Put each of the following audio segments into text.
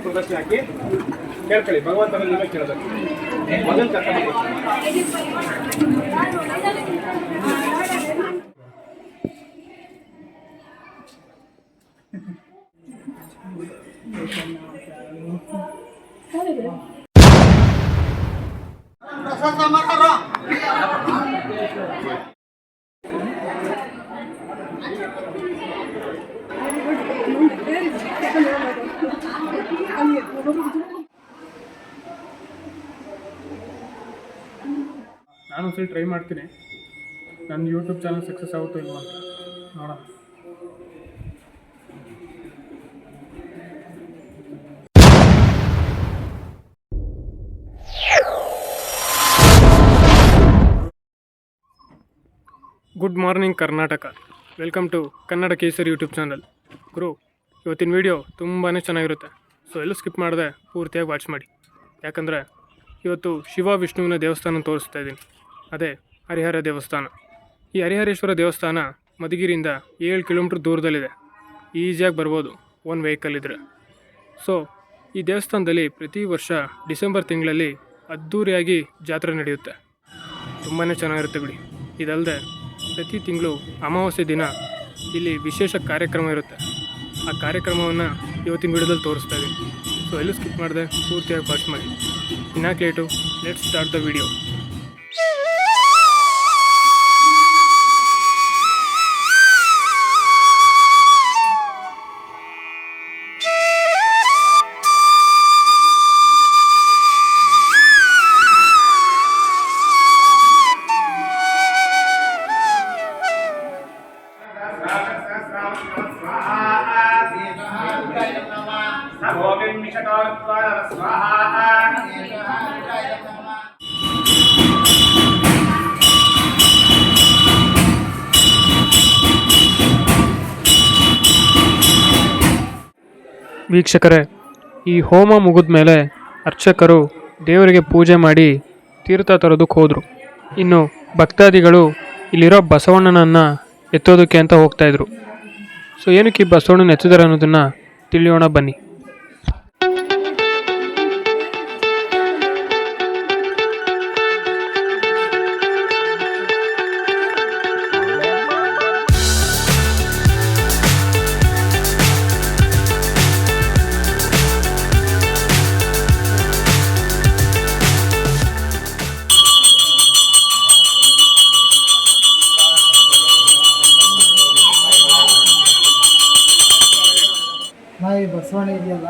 ಪ್ರದರ್ಶನ ಹಾಕಿ ಕೇಳ್ಕೊಳ್ಳಿ. ಭಗವಂತನ ನೀವೇ ಕೇಳಬೇಕು. ಮೊದಲು ಕರ್ಕೊಂಡು ನಾನು ಸರಿ ಟ್ರೈ ಮಾಡ್ತೀನಿ. ನನ್ನ ಯೂಟ್ಯೂಬ್ ಚಾನಲ್ ಸಕ್ಸಸ್ ಆಗುತ್ತೋ ಇಲ್ವಾ ಅಂತ ನೋಡೋಣ. Good morning Karnataka. Welcome to Kannada Kesari YouTube channel. ಗುರು, ಇವತ್ತಿನ ವೀಡಿಯೋ ತುಂಬಾ ಚೆನ್ನಾಗಿರುತ್ತೆ. ಸೊ ಎಲ್ಲೂ ಸ್ಕಿಪ್ ಮಾಡದೆ ಪೂರ್ತಿಯಾಗಿ ವಾಚ್ ಮಾಡಿ. ಯಾಕಂದರೆ ಇವತ್ತು ಶಿವ ವಿಷ್ಣುವಿನ ದೇವಸ್ಥಾನ ತೋರಿಸ್ತಾ ಇದ್ದೀನಿ. ಅದೇ ಹರಿಹರ ದೇವಸ್ಥಾನ. ಈ ಹರಿಹರೇಶ್ವರ ದೇವಸ್ಥಾನ ಮಧುಗಿರಿಯಿಂದ 7 ಕಿಲೋಮೀಟ್ರ್ ದೂರದಲ್ಲಿದೆ. ಈಸಿಯಾಗಿ ಬರ್ಬೋದು ಒಂದು ವೆಹಿಕಲ್ ಇದ್ದರೆ. ಸೊ ಈ ದೇವಸ್ಥಾನದಲ್ಲಿ ಪ್ರತಿ ವರ್ಷ ಡಿಸೆಂಬರ್ ತಿಂಗಳಲ್ಲಿ ಅದ್ಧೂರಿಯಾಗಿ ಜಾತ್ರೆ ನಡೆಯುತ್ತೆ. ತುಂಬಾ ಚೆನ್ನಾಗಿರುತ್ತೆ ಬಿಡಿ. ಇದಲ್ಲದೆ ಪ್ರತಿ ತಿಂಗಳು ಅಮಾವಾಸ್ಯೆ ದಿನ ಇಲ್ಲಿ ವಿಶೇಷ ಕಾರ್ಯಕ್ರಮ ಇರುತ್ತೆ. ಆ ಕಾರ್ಯಕ್ರಮವನ್ನು ಇವತ್ತಿನ ವಿಡಿಯೋದಲ್ಲಿ ತೋರಿಸ್ತಾ ಇದ್ದೀನಿ. ಸೊ ಎಲ್ಲೂ ಸ್ಕಿಪ್ ಮಾಡಿದೆ ಪೂರ್ತಿಯಾಗಿ ವಾಚ್ ಮಾಡಿ. ಇನ್ನಾಕೆ late, let's start the video. ವೀಕ್ಷಕರೇ, ಈ ಹೋಮ ಮುಗಿದ ಮೇಲೆ ಅರ್ಚಕರು ದೇವರಿಗೆ ಪೂಜೆ ಮಾಡಿ ತೀರ್ಥ ತರೋದಕ್ಕೆ ಹೋದರು. ಇನ್ನು ಭಕ್ತಾದಿಗಳು ಇಲ್ಲಿರೋ ಬಸವಣ್ಣನನ್ನು ಎತ್ತೋದಕ್ಕೆ ಅಂತ ಹೋಗ್ತಾಯಿದ್ರು. ಸೊ ಏನಕ್ಕೆ ಈ ಬಸವಣ್ಣನ ಎತ್ತಿದ್ದಾರೆ ಅನ್ನೋದನ್ನು ತಿಳಿಯೋಣ ಬನ್ನಿ. ಈ ಬಸವಣ್ಣ ಇದೆಯಲ್ಲ,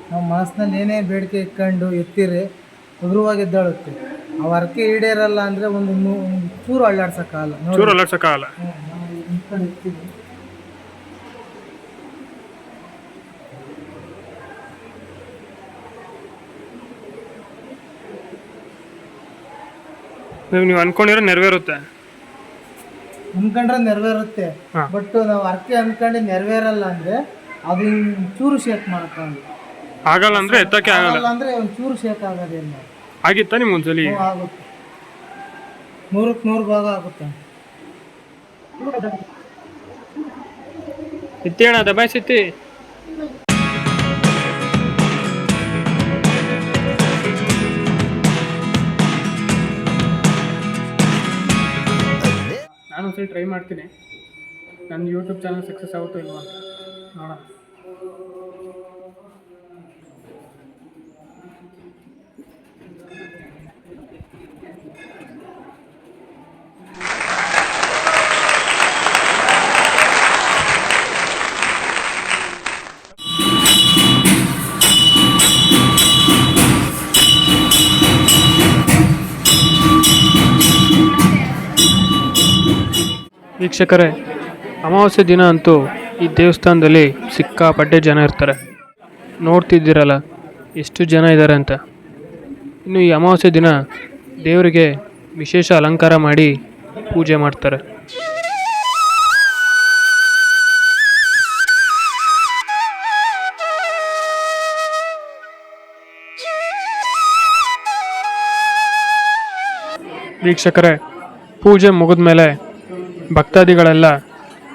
ನಾವು ಮನಸ್ಸಿನಲ್ಲಿ ಏನೇ ಬೇಡಿಕೆ ಇಟ್ಕೊಂಡು ಎತ್ತಿರಿ ಉಗ್ರವಾಗಿ ಎದ್ದಾಳುತ್ತೆ. ಆ ಅರ್ಕೆ ಈಡೇರಲ್ಲ ಅಂದರೆ ಒಂದು ಚೂರು ಅಳ್ಳಾಡ್ಸೋಕ್ಕಾಗಲ್ಲ. ನಾವು ಎತ್ತೀವಿ. ನೀವು ಅನ್ಕೊಂಡಿರೋ ನೆರವೇರುತ್ತೆ. ಅನ್ಕೊಂಡ್ರೆ ನೆರವೇರುತ್ತೆ. ಬಟ್ ನಾವು ಅರ್ಕೆ ಅನ್ಕೊಂಡು ನೆರವೇರಲ್ಲ ಅಂದರೆ ಅದು ಚೂರು ಶೇಕ್ ಆಗಲ್ಲ ಅಂದ್ರೆ ಎತ್ತಕ್ಕೆ ಆಗಲ್ಲ ಅಂದ್ರೆ ಒಂದು ಚೂರು ಶೇಕ್ ಆಗೋದಿಲ್ಲ. ಆಗಿತ್ತಾ ನಿಮ್ಗೆ ಒಂದ್ಸಲಿ? ಆಗುತ್ತೆ, 100ಕ್ಕೆ 100 ಭಾಗ ಆಗುತ್ತೆ. ಎತ್ತಿ ಅಣ್ಣ, ದಬಾಯಿಸಿ. ನಾನು ಒಂದ್ಸಲಿ ಟ್ರೈ ಮಾಡ್ತೀನಿ. ನನ್ನ ಯೂಟ್ಯೂಬ್ ಚಾನಲ್ ಸಕ್ಸಸ್ ಆಗುತ್ತೋ ಇಲ್ವಾ ಅಂತ ನೋಡೋಣ. ವೀಕ್ಷಕರೇ, ಅಮಾವಾಸ್ಯೆ ದಿನ ಅಂತೂ ಈ ದೇವಸ್ಥಾನದಲ್ಲಿ ಸಿಕ್ಕಾಪಟ್ಟೆ ಜನ ಇರ್ತಾರೆ. ನೋಡ್ತಿದ್ದೀರಲ್ಲ ಎಷ್ಟು ಜನ ಇದ್ದಾರೆ ಅಂತ. ಇನ್ನು ಈ ಅಮಾವಾಸ್ಯೆ ದಿನ ದೇವರಿಗೆ ವಿಶೇಷ ಅಲಂಕಾರ ಮಾಡಿ ಪೂಜೆ ಮಾಡ್ತಾರೆ. ವೀಕ್ಷಕರೇ, ಪೂಜೆ ಮುಗಿದ ಮೇಲೆ ಭಕ್ತಾದಿಗಳೆಲ್ಲ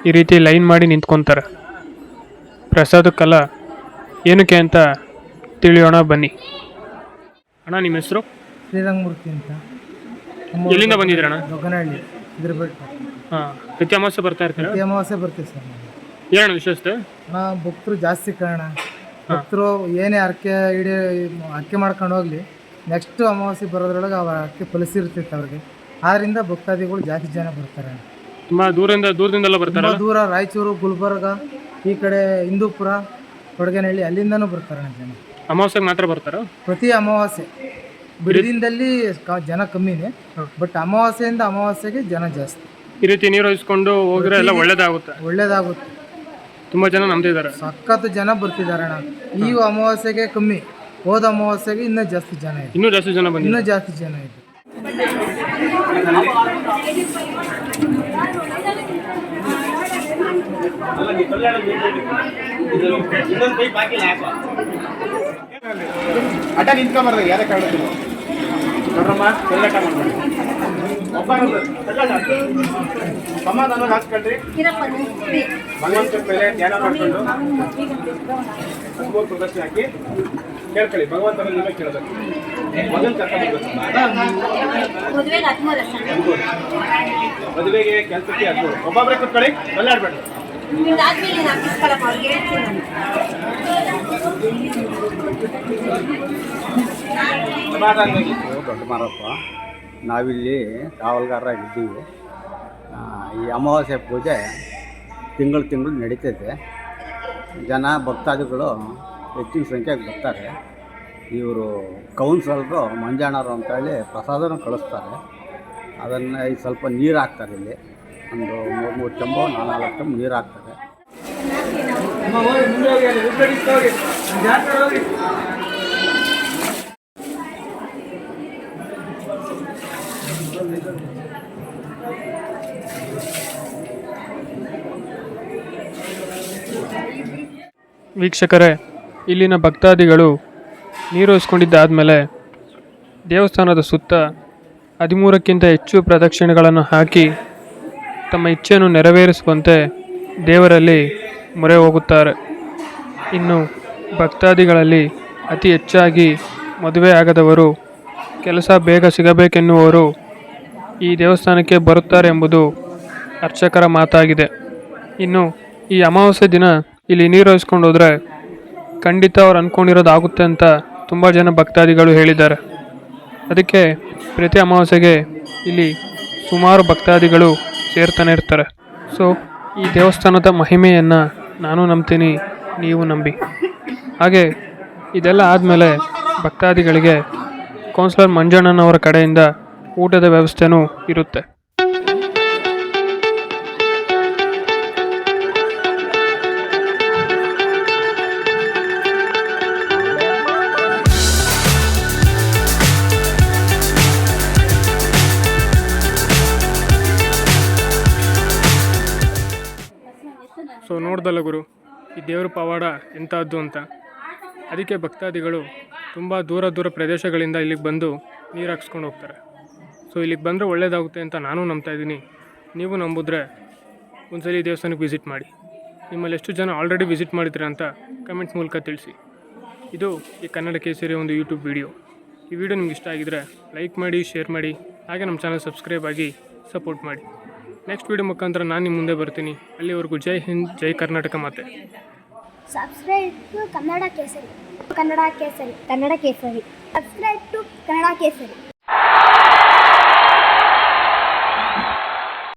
ಈ ರೀತಿ ಲೈನ್ ಮಾಡಿ ನಿಂತ್ಕೊತಾರೆ. ಪ್ರಸಾದಕ್ಕಲ್ಲ, ಏನಕ್ಕೆ ಅಂತ ತಿಳಿಯೋಣ ಬನ್ನಿ. ಅಣ್ಣ, ನಿಮ್ಮ ಹೆಸರು? ಶ್ರೀರಂಗಮೂರ್ತಿ ಅಂತ. ಎಲ್ಲಿಂದ ಬಂದಿದ್ದೀರಣ್ಣ? ದೊಗ್ಗನಹಳ್ಳಿ ಇದ್ರ ಬೆಟ್ಟ. ಹಾಂ, ಪ್ರತಿ ಅಮಾವಾಸ್ಯೆ ಬರ್ತಾ ಇರ್ತೀರಾ? ಪ್ರತಿ ಅಮಾವಾಸ್ಯೆ ಬರ್ತೀವಿ ಸರ್ ನಾವು. ಏನಣ್ಣ ವಿಶೇಷತೆ? ಭಕ್ತರು ಜಾಸ್ತಿ ಕಾರಣ. ಭಕ್ತರು ಏನೇ ಹರಕೆ ಮಾಡ್ಕೊಂಡು ಹೋಗ್ಲಿ, ನೆಕ್ಸ್ಟ್ ಅಮಾವಾಸ್ಯೆ ಬರೋದ್ರೊಳಗೆ ಅವ್ರ ಹರಕೆ ಫಲಿಸಿರ್ತಿತ್ತು ಅವ್ರಿಗೆ. ಆದ್ದರಿಂದ ಭಕ್ತಾದಿಗಳು ಜಾಸ್ತಿ ಜನ ಬರ್ತಾರೆ. ತುಂಬ ದೂರದಿಂದೆಲ್ಲ ಬರ್ತಾರೆ. ದೂರ ರಾಯಚೂರು, ಗುಲ್ಬರ್ಗ, ಈ ಕಡೆ ಹಿಂದೂಪುರ, ಕೊಡಗನಹಳ್ಳಿ ಅಲ್ಲಿಂದನೂ ಬರ್ತಾರೆ ಜನ. ಅಮಾವಾಸ್ಯೆಗೆ ಮಾತ್ರ ಬರ್ತಾರ? ಪ್ರತಿ ಅಮಾವಾಸ್ಯೆ. ಬಿಡದಿಂದಲ್ಲಿ ಜನ ಕಮ್ಮಿನೇ, ಬಟ್ ಅಮಾವಾಸ್ಯೆಯಿಂದ ಅಮಾವಾಸ್ಯೆಗೆ ಜನ ಜಾಸ್ತಿ. ಈ ರೀತಿ ನೀರು ಹರಿಸ್ಕೊಂಡು ಹೋಗಿರೋ ಎಲ್ಲ ಒಳ್ಳೇದಾಗುತ್ತೆ. ತುಂಬ ಜನ ನಂಬ್ತಿದ್ದಾರೆ. ಸಖತ್ತು ಜನ ಬರ್ತಿದ್ದಾರೆ ಅಣ್ಣ. ಈ ಅಮಾವಾಸ್ಯೆಗೆ ಕಮ್ಮಿ, ಹೋದ ಅಮಾವಾಸ್ಯೆಗೆ ಇನ್ನೂ ಜಾಸ್ತಿ ಜನ ಇದೆ. ಇನ್ನೂ ಜಾಸ್ತಿ ಜನ ಇದೆ. ಅಟ ನಿಂತ್ಕೊಂಬಾರ್ದು, ಯಾರೇ ಕಾಣುತ್ತಿಲ್ಲ ನೋಡ್ರಮ್ಮ. ಚೆಲ್ಲಾಟ ಮಾಡ್ಬೇಡಿ, ಸಮಾಧಾನ ಹಾಕ್ಕೊಳ್ರಿ. ಭಗವಂತನ ಮೇಲೆ ಧ್ಯಾನ ಮಾಡ್ಕೊಂಡು ಪ್ರದರ್ಶನ ಹಾಕಿ ಕೇಳ್ಕೊಳ್ಳಿ. ಭಗವಂತನ ನೀವೇ ಕೇಳಬೇಕು. ಮಗನ್ ಕರ್ಕೊಂಡ್ಬರ್ಬೇಕು. ಮದುವೆಗೆ ಕೆಲಸಕ್ಕೆ ಆಗ್ಬೋದು. ಒಬ್ಬೊಬ್ಬರೇ ಕೂತ್ಕೊಳ್ಳಿ, ಬಲ್ಲಾಡ್ಬೇಡಿ. ದೊಡ್ಡ ಮಾರಪ್ಪ, ನಾವಿಲ್ಲಿ ಕಾವಲ್ಗಾರರಾಗಿದ್ದೀವಿ. ಈ ಅಮಾವಾಸ್ಯೆ ಪೂಜೆ ತಿಂಗಳು ನಡೀತೈತೆ. ಜನ ಭಕ್ತಾದಿಗಳು ಹೆಚ್ಚಿನ ಸಂಖ್ಯೆಗೆ ಬರ್ತಾರೆ. ಇವರು ಕೌನ್ಸಲರು ಮಂಜಣ್ಣರು ಅಂತೇಳಿ ಪ್ರಸಾದನ ಕಳಿಸ್ತಾರೆ. ಅದನ್ನು ಈ ಸ್ವಲ್ಪ ನೀರು ಹಾಕ್ತಾರೆ. ಇಲ್ಲಿ ಒಂದು 3 ಚೆಂಬು 4 ಚೆಂಬು ನೀರು ಹಾಕ್ತಾರೆ. ವೀಕ್ಷಕರೇ, ಇಲ್ಲಿನ ಭಕ್ತಾದಿಗಳು ನೀರು ಹರಿಸ್ಕೊಂಡಿದ್ದಾದಮೇಲೆ ದೇವಸ್ಥಾನದ ಸುತ್ತ 13ಕ್ಕಿಂತ ಹೆಚ್ಚು ಪ್ರದಕ್ಷಿಣೆಗಳನ್ನು ಹಾಕಿ ತಮ್ಮ ಇಚ್ಛೆಯನ್ನು ನೆರವೇರಿಸುವಂತೆ ದೇವರಲ್ಲಿ ಮೊರೆ ಹೋಗುತ್ತಾರೆ. ಇನ್ನು ಭಕ್ತಾದಿಗಳಲ್ಲಿ ಅತಿ ಹೆಚ್ಚಾಗಿ ಮದುವೆ ಆಗದವರು, ಕೆಲಸ ಬೇಗ ಸಿಗಬೇಕೆನ್ನುವರು ಈ ದೇವಸ್ಥಾನಕ್ಕೆ ಬರುತ್ತಾರೆ ಎಂಬುದು ಅರ್ಚಕರ ಮಾತಾಗಿದೆ. ಇನ್ನು ಈ ಅಮಾವಾಸ್ಯೆ ದಿನ ಇಲ್ಲಿ ನೀರು ಹರಿಸ್ಕೊಂಡು ಹೋದರೆ ಖಂಡಿತ ಅವ್ರು ಅಂದ್ಕೊಂಡಿರೋದಾಗುತ್ತೆ ಅಂತ ತುಂಬ ಜನ ಭಕ್ತಾದಿಗಳು ಹೇಳಿದ್ದಾರೆ. ಅದಕ್ಕೆ ಪ್ರತಿ ಅಮಾವಾಸ್ಯೆಗೆ ಇಲ್ಲಿ ಸುಮಾರು ಭಕ್ತಾದಿಗಳು ಸೇರ್ತಾನೆ ಇರ್ತಾರೆ. ಸೊ ಈ ದೇವಸ್ಥಾನದ ಮಹಿಮೆಯನ್ನು ನಾನು ನಂಬ್ತೀನಿ, ನೀವು ನಂಬಿ. ಹಾಗೆ ಇದೆಲ್ಲ ಆದಮೇಲೆ ಭಕ್ತಾದಿಗಳಿಗೆ ಕೌನ್ಸಿಲರ್ ಮಂಜಣ್ಣನವರ ಕಡೆಯಿಂದ ಊಟದ ವ್ಯವಸ್ಥೆನೂ ಇರುತ್ತೆ. ಸೊ ನೋಡ್ದಲ್ಲ ಗುರು, ಈ ದೇವ್ರ ಪವಾಡ ಎಂಥದ್ದು ಅಂತ. ಅದಕ್ಕೆ ಭಕ್ತಾದಿಗಳು ತುಂಬ ದೂರ ಪ್ರದೇಶಗಳಿಂದ ಇಲ್ಲಿಗೆ ಬಂದು ನೀರು ಹಾಕ್ಸ್ಕೊಂಡು ಹೋಗ್ತಾರೆ. ಸೊ ಇಲ್ಲಿಗೆ ಬಂದರೆ ಒಳ್ಳೆಯದಾಗುತ್ತೆ ಅಂತ ನಾನು ನಂಬ್ತಾ ಇದ್ದೀನಿ. ನೀವು ನಂಬಿದ್ರೆ ಒಂದ್ಸಲಿ ಈ ದೇವಸ್ಥಾನಕ್ಕೆ ವಿಸಿಟ್ ಮಾಡಿ. ನಿಮ್ಮಲ್ಲಿ ಎಷ್ಟು ಜನ ಆಲ್ರೆಡಿ ವಿಸಿಟ್ ಮಾಡಿದ್ರೆ ಅಂತ ಕಮೆಂಟ್ಸ್ ಮೂಲಕ ತಿಳಿಸಿ. ಇದು ಈ ಕನ್ನಡ ಕೇಸರಿ ಒಂದು ಯೂಟ್ಯೂಬ್ ವಿಡಿಯೋ. ಈ ವಿಡಿಯೋ ನಿಮ್ಗೆ ಇಷ್ಟ ಆಗಿದ್ರೆ ಲೈಕ್ ಮಾಡಿ, ಶೇರ್ ಮಾಡಿ, ಹಾಗೆ ನಮ್ಮ ಚಾನಲ್ ಸಬ್ಸ್ಕ್ರೈಬ್ ಆಗಿ ಸಪೋರ್ಟ್ ಮಾಡಿ. ನೆಕ್ಸ್ಟ್ ವಿಡಿಯೋ ಮುಖಾಂತರ ನಾನು ನಿಮ್ಮ ಮುಂದೆ ಬರ್ತೀನಿ. ಅಲ್ಲಿವರೆಗೂ ಜೈ ಹಿಂದ್, ಜೈ ಕರ್ನಾಟಕ ಮಾತೆ. ಸಬ್ಸ್ಕ್ರೈಬ್ ಟು ಕನ್ನಡ ಕೇಸರಿ. ಸಬ್ಸ್ಕ್ರೈಬ್ ಟು ಕನ್ನಡ ಕೇಸರಿ.